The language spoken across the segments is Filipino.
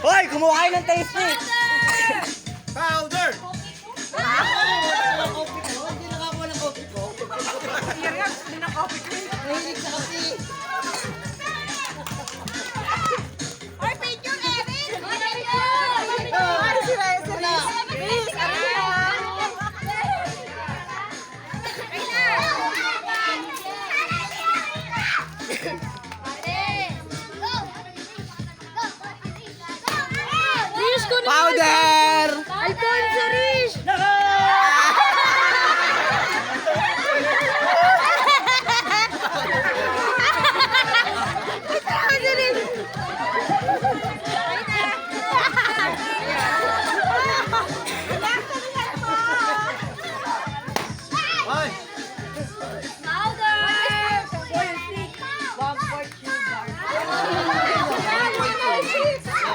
Hoy, kumuha kayo ng taste mix. Powder! Hindi nakakuha ng coffee ko. Hindi na coffee ko. Mahilig sa coffee. Or picture, Erin! Ano sila? Sila. Please, Powder! Alfonso Rish!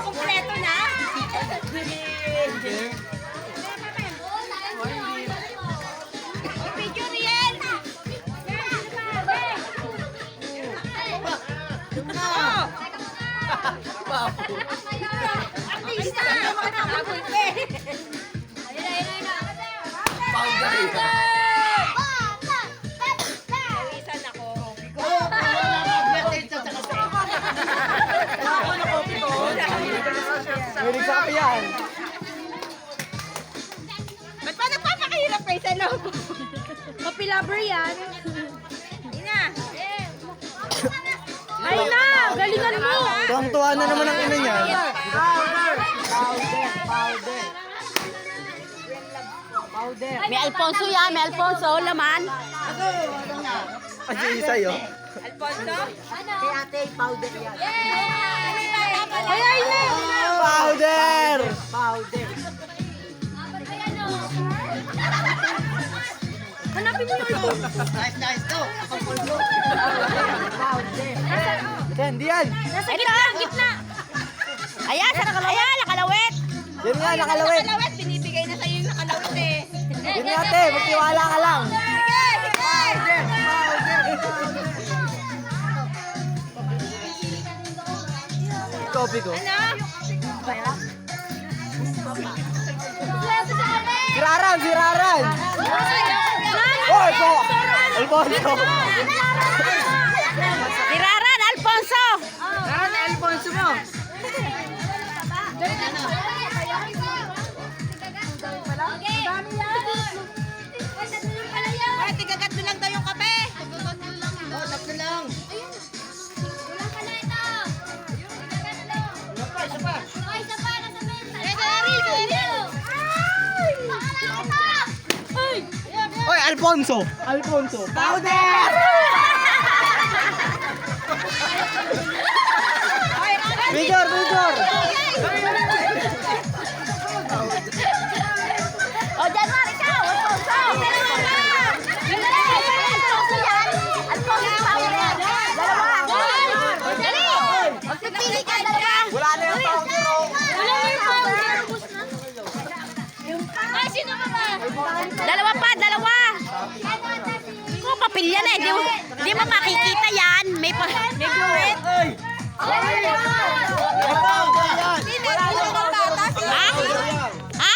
Kompleto na? Picture yan! Artista! Powder! Isan ako. Mahilig sa coffee yan. Ba't pa nagpapakahirap kayo sa loob? Coffee lover yan. Ina! Ay na! Galingan mo! Tuwang-tuwa na naman ang ina niya. May Alfonso yan, may Alfonso, laman. Ang sa'yo. Alfonso? Kay ate, powder yan. Ay, ay, na! Powder! Powder. Hanapin mo yung Alfonso. Nice to. Kapag pulbo. Powder. Hindi yan. Nasa gitna, gitna. Ayan, sa nakalawit. Ayan, nakalawit. Yan nga, nakalawit. Nakalawit, binibigay na sa'yo yung nakalawit eh. Yun nga ate, magtiwala ka lang. Sige, sige. Coffee ko. Ano? Si Raran, si Raran. Oh, ito. Alfonso. Iraran, Alfonso! Raran, Alfonso mo. Ay, tigagatlo lang daw yung kape. Oh, tatlo lang. Oy, Alfonso. Alfonso. Powder! Picture, Dalawa pa, dalawa. Oh, papel yan eh. Di mo makikita yan. May buwit. Ha? Ha?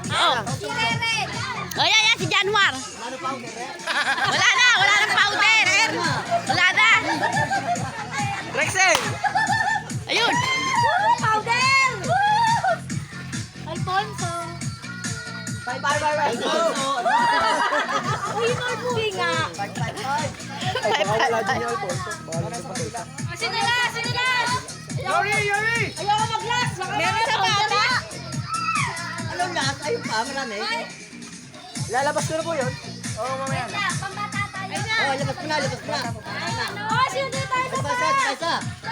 Oh. Oh, yan, si Januar. Wala na powder. Wala na. Rexel! Ayun. Powder. Alfonso. Bye. Uy, hindi nga. Sino na? Yuri! Ayoko mag-last. Meron sa bata. Anong last? Ayun pa, marami. Lalabas ko na po yun. Oo, mamaya na. Pambata tayo. Oo, labas ko na. Oh, sino tayo sa Isa.